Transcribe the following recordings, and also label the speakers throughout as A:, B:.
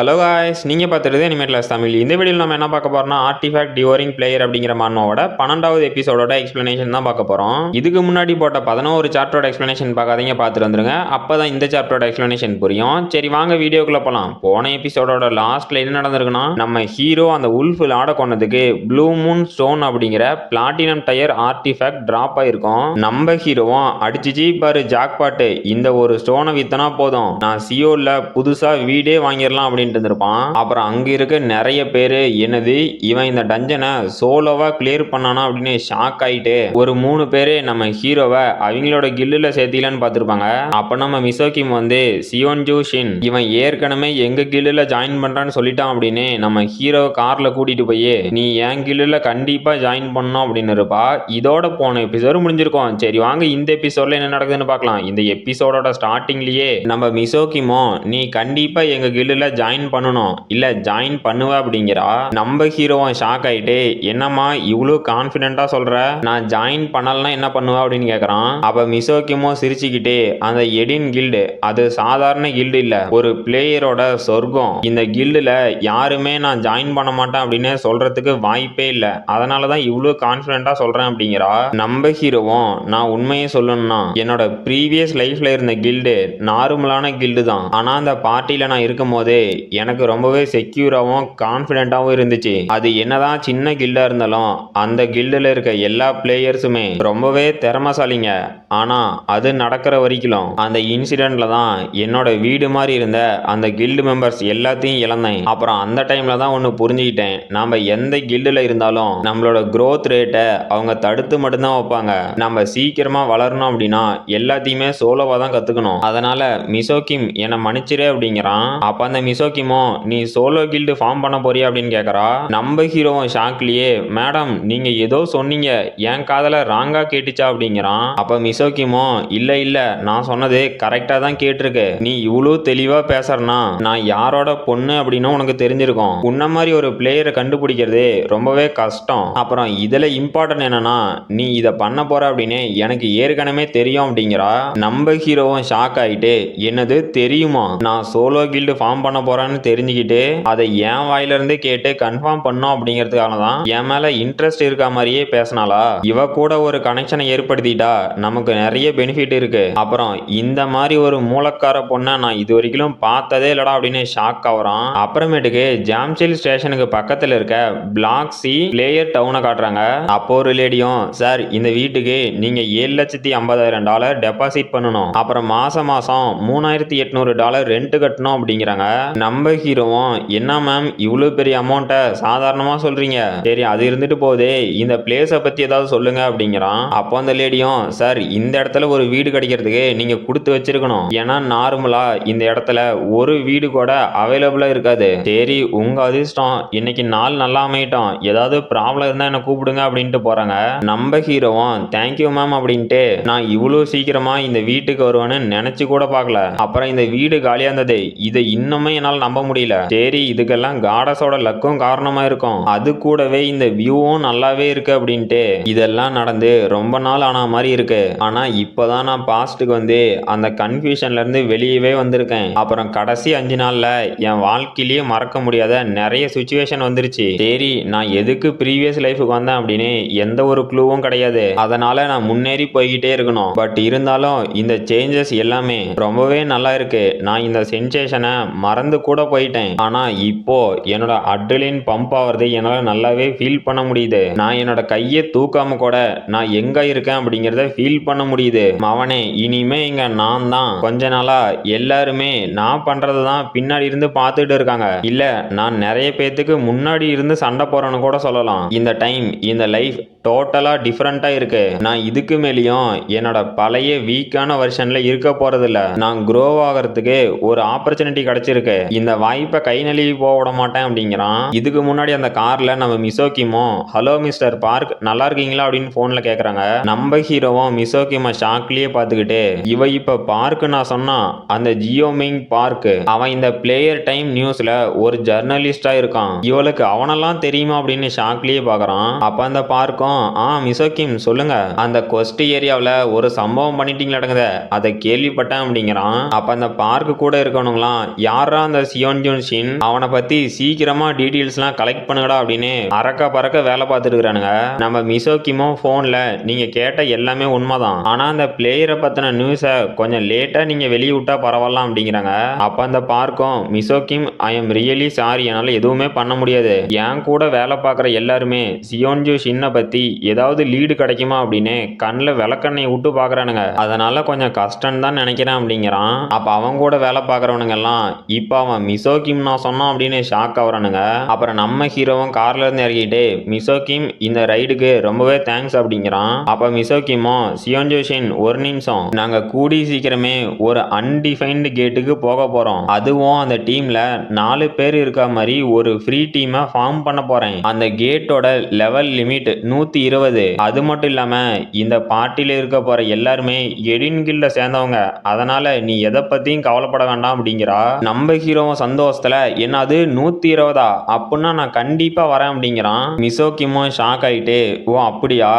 A: Hello guys, நீங்கள் பார்த்துறது anime class Tamil. இந்த வீடியோவில் நம்ம என்ன பார்க்க போறோம்னா ஆர்டிஃபேக்ட் டிவோரிங் பிளேயர் அப்படிங்கிற மானோட 12வது எபிசோடோட எக்ஸ்பிளனேஷன் தான் பார்க்க போகிறோம். இதுக்கு முன்னாடி போட்ட 11 சாப்டரோட எக்ஸ்பிளனேஷன் பார்க்காதீங்க, பார்த்துட்டு வந்துருங்க. அப்போ தான் இந்த சாப்டரோட எக்ஸ்பிளனேஷன் புரியும். சரி வாங்க வீடியோக்குள்ளே போகலாம். போன எபிசோடோட லாஸ்ட்டில் என்ன நடந்திருக்குன்னா, நம்ம ஹீரோ அந்த உல்ஃப் லாட கொண்டதுக்கு ப்ளூ மூன் ஸ்டோன் அப்படிங்கிற பிளாட்டினம் டயர் ஆர்டிஃபேக்ட் ட்ராப் ஆயிருக்கும். நம்ம ஹீரோவும் அடிச்சிச்சு பாரு ஜாக்பாட்டு, இந்த ஒரு ஸ்டோனை வித்தனா போதும், நான் சியோல புதுசா வீடே வாங்கிடலாம் அப்படின்ட்டு இருந்திருப்பான். அப்புறம் அங்க இருக்க நிறைய பேரு என்னது இவன் இந்த டஞ்சனை சோலோவா கிளியர் பண்ணானா அப்படின்னு ஷாக் ஆயிட்டு ஒரு 3 பேரு நம்ம ஹீரோவை அவங்களோட கில்லுல சேர்த்திக்கலான்னு பார்த்திருப்பாங்க. அப்ப நம்ம மிசோகிம் வந்து சியோன்ஜூ ஷின் இவன் ஏற்கனவே எங்க கில்லுல ஜாயின் பண்றான்னு சொல்லிட்டான் அப்படின்னு நம்ம ஹீரோ கார்ல கூட்டிட்டு போய் நீ என் கில்லுல கண்டிப்பா ஜாயின் பண்ணணும் அப்படின்னு இருப்பா. இதோட போன எபிசோடு முடிஞ்சிருக்கும். சரி வாங்க இந்த எபிசோட்ல என்ன நடக்குதுன்னு பார்க்கலாம். இந்த எபிசோடோட ஸ்டார்டிங்லயே நம்ம மிசோகிமோ நீ கண்டிப்பா எங்க கில்லுல ஜாயின் பண்ணணும், இல்ல ஜாயின் பண்ணுவ அப்படிங்கிறா. நம்ம ஹீரோவும் ஷாக் ஆயிட்டு என்னம்மா இவ்வளவு கான்பிடென்ட்டா சொல்ற, நான் ஜாயின் பண்ணலன்னா என்ன பண்ணுவ அப்படின்னு கேக்குறான். அப்ப மிசோகிமோ சிரிச்சுக்கிட்டே அந்த எடின் கில்டு அது சாதாரண கில்டு இல்ல, ஒரு பிளேயரோட சொர்க்கம். இந்த கில்டுல யாருமே நான் ஜாயின் பண்ண மாட்டேன் அப்படின்னு சொல்றதுக்கு வாய்ப்பே இல்ல, அதனாலதான் இவ்வளவு கான்பிடென்ட்டா சொல்றேன் அப்படிங்கிறா. நம்ம ஹீரோவும் நான் உண்மையை சொல்லணும்னா என்னோட ப்ரீவியஸ் லைஃப்ல இருந்த கில்டு நார்மலான கில்டு தான், ஆனா அந்த பார்ட்டியில நான் இருக்கும் போதே எனக்கு ரொம்பவே செக்யூராகவும் கான்ஃபிடென்ட்டாகவும் இருந்துச்சு. அது என்னதான் சின்ன கில்டா இருந்தாலும் அந்த கில்டில் இருக்க எல்லா பிளேயர்ஸுமே ரொம்பவே திறமசாலிங்க. ஆனா அது நடக்கிற வரைக்கும் அந்த இன்சிடென்ட்ல தான் என்னோட வீடு மாதிரி இருந்த அந்த கில்டு மெம்பர்ஸ் எல்லாத்தையும் இழந்தேன். அப்புறம் அந்த டைம்ல தான் ஒன்று புரிஞ்சுக்கிட்டேன், நம்ம எந்த கில்டில் இருந்தாலும் நம்மளோட growth ரேட்டை அவங்க தடுத்து மட்டும்தான் வைப்பாங்க. நம்ம சீக்கிரமா வளரணும் அப்படின்னா எல்லாத்தையுமே சோலோவா தான் கத்துக்கணும். அதனால மிசோகிம் என்னை மன்னிச்சிரு அப்படிங்கிறான். அப்ப அந்த மிசோகிமோ நீ சோலோ கில்டு ஃபார்ம் பண்ண போறியா அப்படின்னு கேட்கறா. நம்ம ஹீரோவும் ஷாக்லியே மேடம் நீங்க ஏதோ சொன்னீங்க, என் காதல ராங்கா கேட்டுச்சா அப்படிங்கிறான். அப்ப மிசோகிமோ இல்ல இல்ல நான் சொன்னது கரெக்டா தான் கேட்டிருக்கு, நீ இவ்வளவு தெளிவா பேசறனா நான் யாரோட பொண்ணு அப்படின்னு உனக்கு தெரிஞ்சிருக்கும். உன்ன மாதிரி ஒரு பிளேயரை கண்டுபிடிக்கிறது ரொம்பவே கஷ்டம். அப்புறம் இதுல இம்பார்ட்டன்ட் என்னன்னா நீ இதை பண்ண போற அப்படின்னு எனக்கு ஏற்கனவே தெரியும் அப்படிங்கிறா. நம்ம ஹீரோவும் ஷாக் ஆயிட்டு என்னது தெரியுமா, நான் சோலோ கில்டு ஃபார்ம் பண்ண போறேன்னு தெரிஞ்சுக்கிட்டு அதை என் வாயில இருந்து கேட்டு கன்ஃபார்ம் பண்ணோம் அப்படிங்கிறதுக்காக தான் என் மேல இன்ட்ரெஸ்ட் இருக்க மாதிரியே பேசினாலா. இவ கூட ஒரு கனெக்ஷனை ஏற்படுத்திட்டா நமக்கு நிறைய பெனிஃபிட் இருக்கு. அப்புறம் இந்த மாதிரி ஒரு மூலக்கார பொண்ணை நான் இது வரைக்கும் பார்த்ததே இல்லடா அப்படின்னு ஷாக் ஆகுறான். அப்புறமேட்டுக்கு ஜாம்சில் ஸ்டேஷனுக்கு பக்கத்துல இருக்க பிளாக் சி பிளேயர் டவுனை காட்டுறாங்க. அப்போ ஒரு லேடியும் சார் இந்த வீட்டுக்கு நீங்க $7,50,000 டெபாசிட் பண்ணணும், அப்புறம் மாசம் மாசம் $3,800 ரெண்ட் கட்டணும் அப்படிங்கிறாங்க. நம்ம ஹீரோவும் என்ன மேம் இவ்வளவு பெரிய அமௌண்ட்டை சாதாரணமா சொல்றீங்க, சரி அது இருந்துட்டு போதே இந்த பிளேஸை பத்தி ஏதாவது சொல்லுங்க அப்படிங்கிறான். அப்போ அந்த லேடியும் சார் இந்த இடத்துல ஒரு வீடு கிடைக்கிறதுக்கு நீங்க கொடுத்து வச்சிருக்கணும், ஏன்னா நார்மலா இந்த இடத்துல ஒரு வீடு கூட அவைலபிளா இருக்காது. சரி உங்க அதிர்ஷ்டம், இன்னைக்கு நாள் நல்லா அமையட்டும், ஏதாவது ப்ராப்ளம் இருந்தா என்ன கூப்பிடுங்க அப்படின்ட்டு போறாங்க. நம்ம ஹீரோவும் தேங்க்யூ மேம் அப்படின்ட்டு நான் இவ்வளவு சீக்கிரமா இந்த வீட்டுக்கு வருவேன்னு நினைச்சு கூட பார்க்கல. அப்புறம் இந்த வீடு காலியா இருந்தது, இதை இன்னுமே என்னால் நம்ப முடியல. சரி இதுக்கெல்லாம் காடஸோட லக்கும் காரணமா இருக்கும், அது கூடவே இந்த வியூவும் நல்லாவே இருக்கு அப்படின்ட்டு இதெல்லாம் நடந்து ரொம்ப நாள் ஆன மாதிரி இருக்கு. ஆனா இப்பதான் நான் பாஸ்ட்டுக்கு வந்து அந்த கன்ஃபியூஷன்ல இருந்து வெளியவே வந்திருக்கேன். அப்புறம் கடைசி 5 நாள்ல என் வாழ்க்கையிலேயே மறக்க முடியாத நிறைய சுச்சுவேஷன் வந்துருச்சு. சரி நான் எதுக்கு ப்ரீவியஸ் லைஃபுக்கு வந்தேன் அப்படின்னு எந்த ஒரு க்ளூவும் கிடையாது, அதனால நான் முன்னேறி போய்கிட்டே இருக்கணும். பட் இருந்தாலும் இந்த சேஞ்சஸ் எல்லாமே ரொம்பவே நல்லா இருக்கு. நான் இந்த சென்சேஷனை மறந்து கூட போயிட்டேன், ஆனா இப்போ என்னோட அட்ரிலின் பம்ப் ஆகிறது என்னால நல்லாவே ஃபீல் பண்ண முடியுது. நான் என்னோட கையை தூக்காம கூட நான் எங்க இருக்கேன் அப்படிங்கறத ஃபீல் பண்ண முடியுது. அவனே இனிமே இங்க நான் தான். கொஞ்ச நாளா எல்லாருமே நான் பண்றது தான் பின்னாடி இருந்து பார்த்துட்டு இருக்காங்க, இல்ல நான் நிறைய பேத்துக்கு முன்னாடி இருந்து சண்டை போறேன்னு கூட சொல்லலாம். இந்த டைம் இந்த லைஃப் டோட்டலா டிஃபரெண்டா இருக்கு. நான் இதுக்கு மேலேயும் என்னோட பழைய வீக்கான வெர்ஷன்ல இருக்க போறது இல்ல. நான் க்ரோ ஆகிறதுக்கு ஒரு ஆப்பர்ச்சுனிட்டி கிடைச்சிருக்கு, இந்த வாய்ப்பை கை நழுவி போக விட மாட்டேன் அப்படிங்கிறான். இதுக்கு முன்னாடி அந்த கார்ல நம்ம மிசோகிமோ ஹலோ மிஸ்டர் பார்க் நல்லா இருக்கீங்களா அப்படின்னு போன்ல கேக்குறாங்க. நம்ம ஹீரோவும் மிசோகிமோ ஷாக்லயே பார்த்துக்கிட்டு இவ இப்ப பார்க் நான் சொன்னா அந்த ஜியோமிங் பார்க், அவன் இந்த பிளேயர் டைம் நியூஸ்ல ஒரு ஜர்னலிஸ்டா இருக்கான், இவளுக்கு அவனெல்லாம் தெரியுமா அப்படின்னு ஷாக்லயே பாக்குறான். அப்ப அந்த பார்க்கும் அப்புறம் மிசோகிம் சொல்லுங்க, அந்த கொஸ்ட் ஏரியாவில் ஒரு சம்பவம் பண்ணிட்டீங்களாடுங்க, அதை கேள்விப்பட்டேன் அப்படிங்கிறான். அப்ப அந்த பார்க்கு கூட இருக்கணுங்களாம், யாரா அந்த சியோன்ஜூன் ஷின், அவனை பத்தி சீக்கிரமா டீடைல்ஸ்லாம் கலெக்ட் பண்ணுங்கடா அப்படின்னு அறக்க பறக்க வேலை பார்த்துட்டு இருக்கிறானுங்க. நம்ம மிசோகிமும் போன்ல நீங்க கேட்ட எல்லாமே உண்மைதான், ஆனா அந்த பிளேயரை பத்தின நியூஸை கொஞ்சம் லேட்டா நீங்க வெளியே விட்டா பரவாயில்ல அப்படிங்கிறாங்க. அப்ப அந்த பார்க்கும் மிசோகிம், ஐ எம் ரியலி சாரி, என்னால எதுவுமே பண்ண முடியாது, என் கூட வேலை பார்க்குற எல்லாருமே சியோன்ஜூ ஷின்னை பத்தி ஏதாவது லீடு கிடைக்குமா அப்படின்னு கண்ணில் விளக்கெண்ணெய் விட்டு பார்க்குறானுங்க, அதனால கொஞ்சம் கஷ்டம் தான் நினைக்கிறேன் அப்படிங்கிறான். அப்ப அவங்க கூட வேலை பார்க்குறவனுங்க எல்லாம் இப்போ அவன் மிசோகிம் நான் சொன்னான் அப்படின்னு ஷாக் ஆகுறானுங்க. அப்புறம் நம்ம ஹீரோவும் கார்ல இருந்து இறங்கிட்டு, மிசோகிம் இந்த ரைடுக்கு ரொம்பவே தேங்க்ஸ் அப்படிங்கிறான். அப்ப மிசோகிமும், சியோன்ஜூ ஷின் ஒரு நிமிஷம், நாங்க கூடி சீக்கிரமே ஒரு அன்டிஃபைன்டு கேட்டுக்கு போக போறோம், அதுவும் அந்த டீம்ல 4 பேர் இருக்க மாதிரி ஒரு ஃப்ரீ டீமை ஃபார்ம் பண்ண போறேன், அந்த கேட்டோட லெவல் லிமிட் 120, அது மட்டும் இல்லாம இந்த பார்ட்டில இருக்க போற எல்லாருமே எடின் கில்ட சேர்ந்தவங்க, அதனால நீ எதை பத்தியும் கவலைப்பட வேண்டாம் அப்படிங்கிறா. நம்ம ஹீரோவும் சந்தோஷத்துல, என்னது 120, அப்படின்னா நான் கண்டிப்பா வரேன் அப்படிங்கிறான். மிசோகிமும் ஷாக் ஆயிட்டு, ஓ அப்படியா,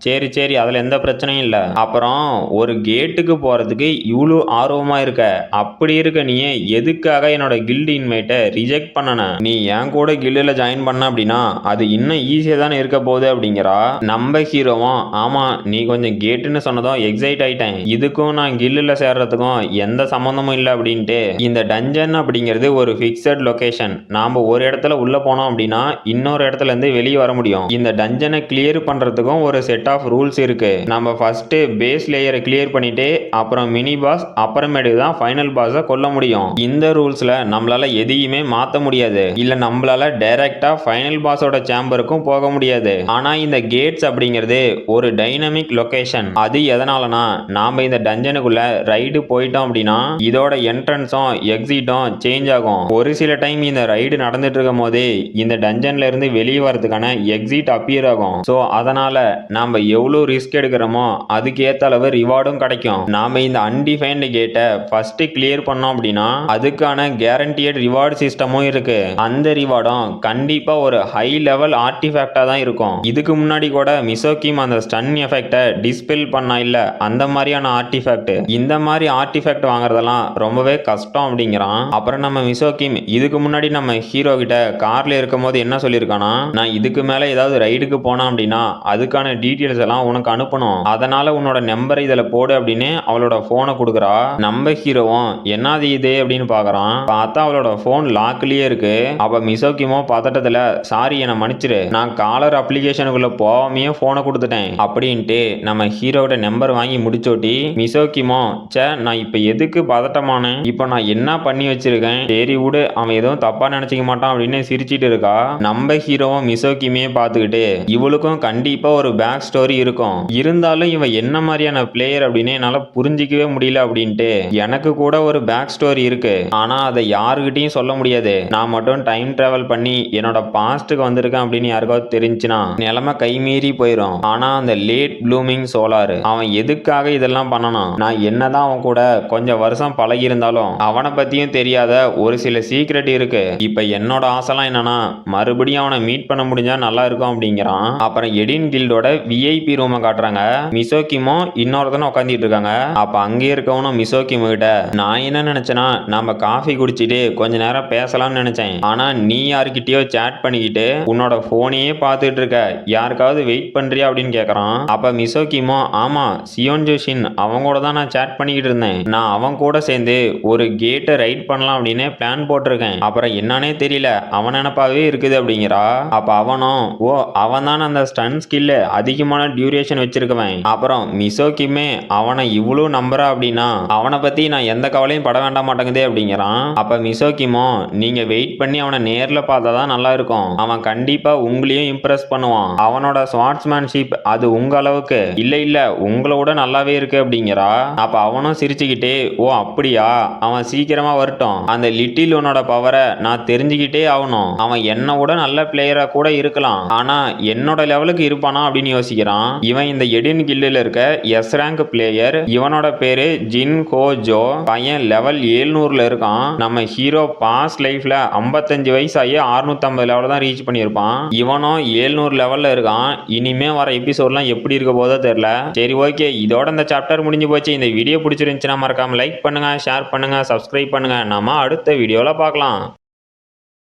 A: சரி சரி, அதுல எந்த பிரச்சனையும் இல்ல, அப்புறம் ஒரு கேட்டுக்கு போறதுக்கு இவ்வளோ ஆர்வமா இருக்க, அப்படி இருக்க நீ எதுக்காக என்னோட கில்டு இன்வைட்டை ரிஜெக்ட் பண்ணன, நீ என் கூட கில்டுல ஜாயின் பண்ண அப்படின்னா அது இன்னும் ஈஸியா தானே இருக்க போகுது அப்படிங்கிறா. நம்ம ஹீரோவும், ஆமா நீ கொஞ்சம் கேட்டுன்னு சொன்னதும் எக்ஸைட் ஆயிட்டேன், இதுக்கும் நான் கில்டுல சேர்றதுக்கும் எந்த சம்பந்தமும் இல்லை அப்படின்ட்டு. இந்த டஞ்சன் அப்படிங்கிறது ஒரு ஃபிக்ஸட் லொகேஷன், நாம ஒரு இடத்துல உள்ள போனோம் அப்படின்னா இன்னொரு இடத்துல இருந்து வெளியே வர முடியும், இந்த டஞ்சனை கிளியர் பண்றதுக்கும் ஒரு செட் ஆஃப் ரூல்ஸ் இருக்கு, நம்ம ஃபர்ஸ்ட் பேஸ் லேயரை கிளியர் பண்ணிட்டு அப்புறம் மினி பாஸ், அப்புறமேட்டு தான் ஃபைனல் பாஸை கொல்ல முடியும், இந்த ரூல்ஸ்ல நம்மளால எதையுமே மாத்த முடியாது, இல்ல நம்மளால டைரக்டா ஃபைனல் பாஸோட சேம்பருக்கும் போக முடியாது. ஆனா இந்த கேட்ஸ் அப்படிங்கிறது ஒரு டைனமிக் லொகேஷன், அது எதனாலனா நாம இந்த டஞ்சனுக்குள்ள ரைடு போயிட்டோம் அப்படின்னா இதோட என்ட்ரன்ஸும் எக்ஸிட்டும் சேஞ்ச் ஆகும், ஒரு சில டைம் இந்த ரைடு நடந்துட்டு இருக்கும் போதே இந்த டஞ்சன்ல இருந்து வெளியே வரதுக்கான எக்ஸிட் அப்பியர் ஆகும், ஸோ அதனால நாம எவ்வளவு ரிஸ்க் எடுக்கிறோமோ அதுக்கு ஏத்த அளவு ரிவார்டும் கிடைக்கும், நாம இந்த அன்டிஃபைன்டு கேட்டை ஃபர்ஸ்ட் கிளியர் பண்ணோம் அப்படின்னா அதுக்கான கேரண்டியட் ரிவார்டு சிஸ்டமும் இருக்கு, அந்த ரிவார்டும் கண்டிப்பா ஒரு ஹை லெவல் ஆர்டிஃபேக்டா தான் இருக்கும், இதுக்கு முன்னாடி கூட மிசோகிம் அந்த ஸ்டன் எஃபெக்டை டிஸ்பெல் பண்ணா இல்ல அந்த மாதிரியான ஆர்டிஃபேக்ட், இந்த மாதிரி ஆர்டிஃபேக்ட் வாங்குறதெல்லாம் ரொம்பவே கஷ்டம் அப்படிங்கிறான். அப்புறம் நம்ம மிசோகிம் இதுக்கு முன்னாடி நம்ம ஹீரோ கிட்ட கார்ல இருக்கும் போது என்ன சொல்லியிருக்கானா, நான் இதுக்கு மேல ஏதாவது ரைடுக்கு போனா அப்படின்னா அதுக்கான டீட்டெயில்ஸ் எல்லாம் உனக்கு அனுப்பணும், அதனால உன்னோட நம்பரை இதுல போடு அப்படின்னு அவளோட போனை கொடுக்குறா. நம்ம ஹீரோவும் என்னது இது அப்படின்னு பாக்குறான், பார்த்தா அவளோட போன் லாக்லயே இருக்கு. அப்ப மிசோகிமோ பதட்டத்துல, சாரி என்னை மன்னிச்சிரு, நான் காலர் அப்ளிகேஷனுக்குள்ள போகாமையே போனை கொடுத்துட்டேன் அப்படின்ட்டு நம்ம ஹீரோட நம்பர் வாங்கி முடிச்சோட்டி மிசோகிமோ, சே நான் இப்ப எதுக்கு பதட்டமான, இப்ப நான் என்ன பண்ணி வச்சிருக்கேன், சரி விடு அவன் எதுவும் தப்பா நினைச்சிக்க மாட்டான் அப்படின்னு சிரிச்சிட்டு இருக்கா. நம்ம ஹீரோவும் மிசோகிமே பார்த்துக்கிட்டு, இவளுக்கும் கண்டிப்பா ஒரு பேக் ஸ்டோரி இருக்கும், இருந்தாலும் இவன் என்ன மாதிரியான பிளேயர் அப்படின்னு என்னால புரிஞ்சிக்கவே முடியல அப்படின்ட்டு, எனக்கு கூட ஒரு பேக் ஸ்டோரி இருக்கு, ஆனா அதை யாருக்கிட்டையும் சொல்ல முடியாது, நான் மட்டும் டைம் டிராவல் பண்ணி என்னோட பாஸ்டுக்கு வந்திருக்கேன் அப்படின்னு யாருக்காவது தெரிஞ்சுனா நிலைமை கைமீறி போயிடும், ஆனா அந்த லேட் ப்ளூமிங் சோலார் அவன் எதுக்காக இதெல்லாம் பண்ணணும், நான் என்னதான் அவன் கூட கொஞ்சம் வருஷம் பழகி இருந்தாலும் அவனை பத்தியும் தெரியாத ஒரு சில சீக்ரெட் இருக்கு, இப்ப என்னோட ஆசைலாம் என்னன்னா மறுபடியும் அவனை மீட் பண்ண முடிஞ்சா நல்லா இருக்கும் அப்படிங்கிறான். அப்புறம் எடின் கில்டோட விஐபி ரூமை காட்டுறாங்க, மிசோகிமோ இன்னொருத்தன உட்காந்துட்டு இருக்காங்க. அப்ப அங்கே இருக்கவனும் மிசோகிமோ கிட்ட, நான் என்ன நினைச்சேன்னா நம்ம காஃபி குடிச்சிட்டு கொஞ்ச நேரம் பேசலாம்னு நினைச்சேன், ஆனா நீ யாருக்கிட்டயோ சேட் பண்ணிக்கிட்டு உன்னோட போனையே பார்த்துட்டு இருக்க, யாருக்காவது வெயிட் பண்றியா அப்படின்னு கேட்கறான். அப்ப மிசோகிமோ, ஆமா சியோன்ஜூ ஷின் அவங்களோட தான் நான் சேட் பண்ணிக்கிட்டு இருந்தேன், நான் அவன் கூட சேர்ந்து ஒரு கேட்டை ரைட் பண்ணலாம் அப்படின்னு பிளான் போட்டிருக்கேன், அப்புறம் என்னன்னே தெரியல அவன் நினைப்பாவே இருக்குது அப்படிங்கிறா. அப்ப அவனும், ஓ அவன் தான் அந்த ஸ்டன் ஸ்கில் அதிகமான டியூரேஷன் வச்சிருக்கவன், அப்புறம் மிசோகிமே அவனை இவ்வளவு நம்புறா அப்படின்னா அவனை பத்தி நான் எந்த கவலையும் பட வேண்டாம் மாட்டேங்குதே அப்படிங்கிறான். அப்ப மிசோகிமோ, நீங்க வெயிட் பண்ணி அவனை நேர்ல பார்த்தா தான் நல்லா இருக்கும், அவன் கண்டிப்பா உங்களையும் இம்ப்ரெஸ் பண்ணுவான், அவனோட ஸ்வாட்ஸ்மேன்ஷிப் அது உங்க அளவுக்கு இல்ல இல்ல உங்களோட நல்லாவே இருக்கு அப்படிங்கிறா. அப்ப அவனும் சிரிச்சுக்கிட்டே, ஓ அப்படியா, அவன் சீக்கிரமா வரட்டும், அந்த லிட்டில் உன்னோட பவரை நான் தெரிஞ்சுக்கிட்டே ஆகணும், அவன் என்னோட நல்ல பிளேயரா கூட இருக்கலாம், ஆனா என்னோட லெவலுக்கு இருப்பானா அப்படின்னு யோசிக்கிறான். இவன் இந்த எடின் கில்லில் இருக்க எஸ் ரேங்க் பிளேயர், இவனோட பேரு ஜின் ஹோ ஜோ, பையன் லெவல் 700ல இருக்கான், நம்ம ஹீரோ பாஸ் லைஃப்ல 55 வயசு ஆகி 650 லெவல் தான் ரீச் பண்ணியிருப்பான், இவனும் 700 லெவல்ல இருக்கான். தான். இனிமே வர எபிசோட்லாம் எப்படி இருக்க போதோ தெரியல. சரி ஓகே, இதோட இந்த சாப்டர் முடிஞ்சு போச்சு. இந்த வீடியோ பிடிச்சிருந்துச்சுன்னா மறக்காம லைக் பண்ணுங்க, ஷேர் பண்ணுங்க, சப்ஸ்கிரைப் பண்ணுங்க. நாம அடுத்த வீடியோல பார்க்கலாம்.